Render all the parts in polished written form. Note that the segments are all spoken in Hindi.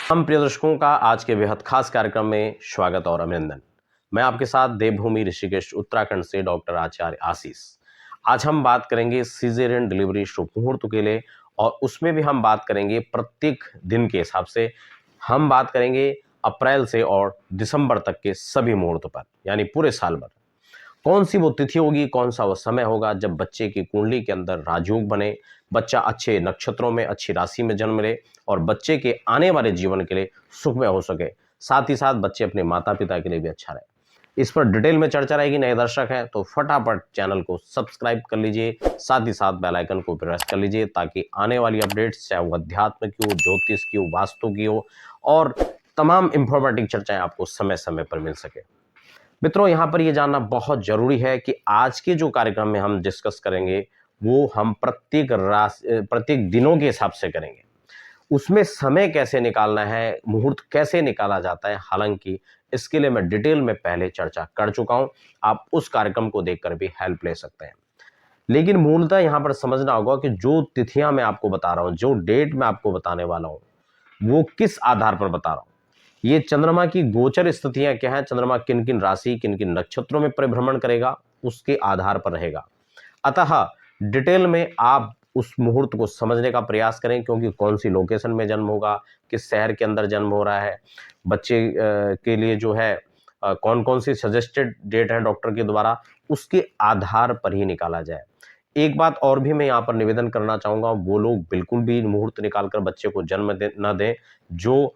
हम प्रिय दर्शकों का आज के बेहद खास कार्यक्रम में स्वागत और अभिनंदन। मैं आपके साथ देवभूमि ऋषिकेश उत्तराखंड से डॉक्टर आचार्य आशीष। आज हम बात करेंगे सीजेरियन डिलीवरी शुभ मुहूर्त के लिए, और उसमें भी हम बात करेंगे प्रत्येक दिन के हिसाब से। हम बात करेंगे अप्रैल से और दिसंबर तक के सभी मुहूर्त पर, यानी पूरे साल भर कौन सी वो तिथि होगी, कौन सा वो समय होगा जब बच्चे की कुंडली के अंदर राजयोग बने, बच्चा अच्छे नक्षत्रों में अच्छी राशि में जन्म ले और बच्चे के आने वाले जीवन के लिए सुखमय हो सके, साथ ही साथ बच्चे अपने माता पिता के लिए भी अच्छा रहे। इस पर डिटेल में चर्चा रहेगी। नए दर्शक हैं तो फटाफट चैनल को सब्सक्राइब कर लीजिए, साथ ही साथ बेल आइकन को प्रेस कर लीजिए ताकि आने वाली अपडेट्स, चाहे वो अध्यात्म की हो, ज्योतिष की हो, वास्तु की हो, और तमाम इंफॉर्मेटिव चर्चाएं आपको समय समय पर मिल सके। मित्रों, यहाँ पर यह जानना बहुत जरूरी है कि आज के जो कार्यक्रम में हम डिस्कस करेंगे वो हम प्रत्येक दिनों के हिसाब से करेंगे। उसमें समय कैसे निकालना है, मुहूर्त कैसे निकाला जाता है, हालांकि इसके लिए मैं डिटेल में पहले चर्चा कर चुका हूं। आप उस कार्यक्रम को देखकर भी हेल्प ले सकते हैं। लेकिन मूलतः यहां पर समझना होगा कि जो तिथियां मैं आपको बता रहा हूं, जो डेट मैं आपको बताने वाला हूं, वो किस आधार पर बता रहा हूं। ये चंद्रमा की गोचर स्थितियां क्या है, चंद्रमा किन किन राशि, किन किन नक्षत्रों में परिभ्रमण करेगा, उसके आधार पर रहेगा। अतः डिटेल में आप उस मुहूर्त को समझने का प्रयास करें, क्योंकि कौन सी लोकेशन में जन्म होगा, किस शहर के अंदर जन्म हो रहा है, बच्चे के लिए जो है कौन कौन सी सजेस्टेड डेट है डॉक्टर के द्वारा, उसके आधार पर ही निकाला जाए। एक बात और भी मैं यहाँ पर निवेदन करना चाहूंगा, वो लोग बिल्कुल भी मुहूर्त निकालकर बच्चे को जन्म न दें जो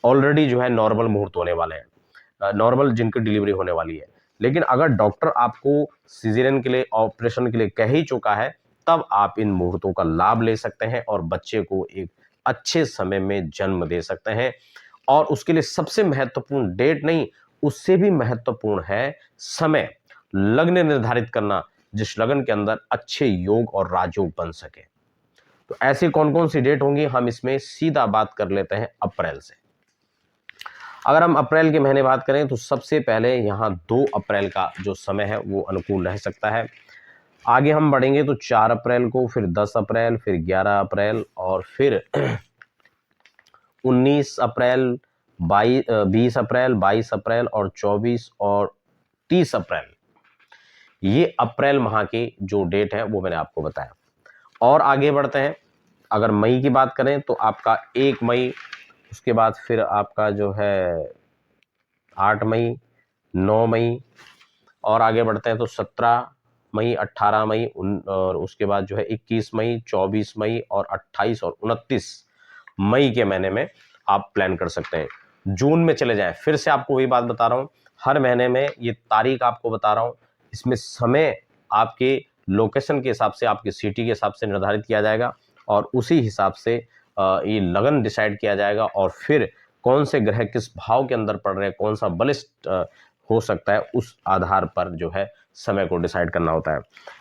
ऑलरेडी जो है नॉर्मल मुहूर्त होने वाले हैं, नॉर्मल जिनकी डिलीवरी होने वाली है। लेकिन अगर डॉक्टर आपको सिजेरियन के लिए, ऑपरेशन के लिए कह ही चुका है, तब आप इन मुहूर्तों का लाभ ले सकते हैं और बच्चे को एक अच्छे समय में जन्म दे सकते हैं। और उसके लिए सबसे महत्वपूर्ण डेट नहीं, उससे भी महत्वपूर्ण है समय, लग्न निर्धारित करना, जिस लग्न के अंदर अच्छे योग और राजयोग बन सके। तो ऐसी कौन कौन सी डेट होंगी, हम इसमें सीधा बात कर लेते हैं अप्रैल से। अगर हम अप्रैल के महीने बात करें तो सबसे पहले यहाँ 2 अप्रैल का जो समय है वो अनुकूल रह सकता है। आगे हम बढ़ेंगे तो 4 अप्रैल को, फिर 10 अप्रैल, फिर 11 अप्रैल, और फिर 19 अप्रैल, 20 अप्रैल, 22 अप्रैल और 24 और 30 अप्रैल। ये अप्रैल माह की जो डेट है वो मैंने आपको बताया। और आगे बढ़ते हैं, अगर मई की बात करें तो आपका 1 मई, उसके बाद फिर आपका जो है 8 मई, 9 मई, और आगे बढ़ते हैं तो 17 मई, 18 मई, और उसके बाद जो है 21 मई, 24 मई और 28 और 29 मई के महीने में आप प्लान कर सकते हैं। जून में चले जाएं, फिर से आपको वही बात बता रहा हूं, हर महीने में ये तारीख आपको बता रहा हूं, इसमें समय आपके लोकेशन के हिसाब से, आपकी सिटी के हिसाब से निर्धारित किया जाएगा और उसी हिसाब से ये लगन डिसाइड किया जाएगा, और फिर कौन से ग्रह किस भाव के अंदर पड़ रहे हैं, कौन सा बलिष्ठ हो सकता है, उस आधार पर जो है समय को डिसाइड करना होता है।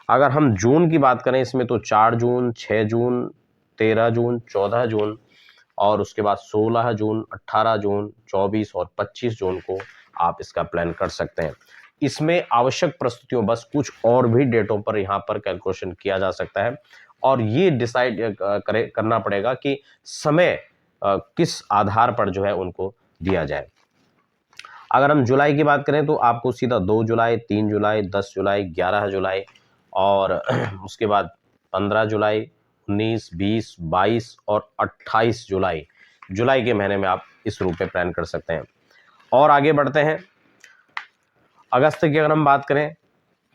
अगर हम जून की बात करें इसमें तो 4 जून, 6 जून, 13 जून, 14 जून, और उसके बाद 16 जून, 18 जून, 24 और 25 जून को आप इसका प्लान कर सकते हैं। इसमें आवश्यक प्रस्तुतियों बस कुछ और भी डेटों पर यहाँ पर कैलकुलेशन किया जा सकता है, और ये डिसाइड करना पड़ेगा कि समय किस आधार पर जो है उनको दिया जाए। अगर हम जुलाई की बात करें तो आपको सीधा 2 जुलाई, 3 जुलाई, 10 जुलाई, 11 जुलाई, और उसके बाद 15 जुलाई, 19, 20, 22 और 28 जुलाई, जुलाई के महीने में आप इस रूप में प्लान कर सकते हैं। और आगे बढ़ते हैं, अगस्त की अगर हम बात करें,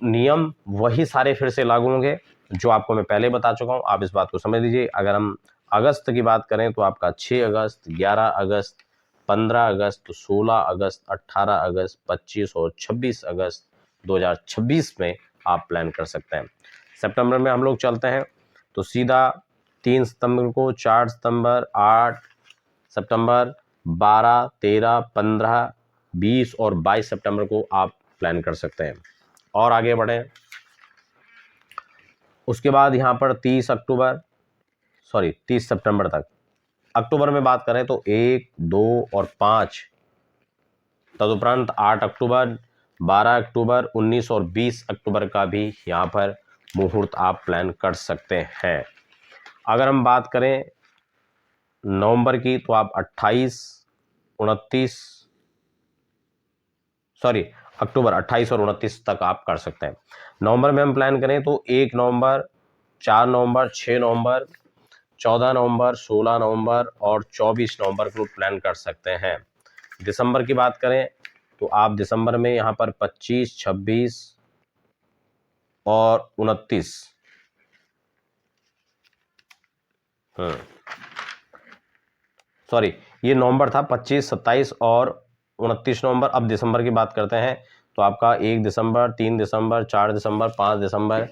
नियम वही सारे फिर से लागू होंगे जो आपको मैं पहले बता चुका हूं, आप इस बात को समझ लीजिए। अगर हम अगस्त की बात करें तो आपका 6 अगस्त, 11 अगस्त, 15 अगस्त, 16 अगस्त, 18 अगस्त, 25 और 26 अगस्त 2026 में आप प्लान कर सकते हैं। सितंबर में हम लोग चलते हैं तो सीधा 3 सितंबर को, 4 सितंबर, 8 सितंबर, 12, 13, 15, 20 और 22 सितंबर को आप प्लान कर सकते हैं। और आगे बढ़ें, उसके बाद यहाँ पर 30 सितंबर तक। अक्टूबर में बात करें तो 1, 2 और 5, तदुपरांत 8 अक्टूबर, 12 अक्टूबर, 19 और 20 अक्टूबर का भी यहाँ पर मुहूर्त आप प्लान कर सकते हैं। अगर हम बात करें नवंबर की, तो आप 28, 29, सॉरी अक्टूबर 28 और 29 तक आप कर सकते हैं। नवंबर में हम प्लान करें तो 1 नवंबर, 4 नवंबर, 6 नवंबर, 14 नवंबर, 16 नवंबर और 24 नवंबर को प्लान कर सकते हैं। दिसंबर की बात करें तो आप दिसंबर में यहाँ पर 25, 26 और 29, सॉरी ये नवंबर था, 25, 27 और 29 नवंबर। अब दिसंबर की बात करते हैं तो आपका 1 दिसंबर, 3 दिसंबर, 4 दिसंबर, 5 दिसंबर,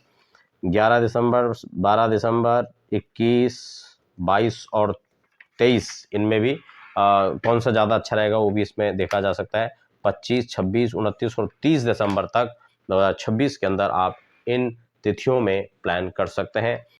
11 दिसंबर, 12 दिसंबर, 21, 22 और 23, इनमें भी कौन सा ज़्यादा अच्छा रहेगा वो भी इसमें देखा जा सकता है। 25, 26, 29 और 30 दिसंबर तक 2026 के अंदर आप इन तिथियों में प्लान कर सकते हैं।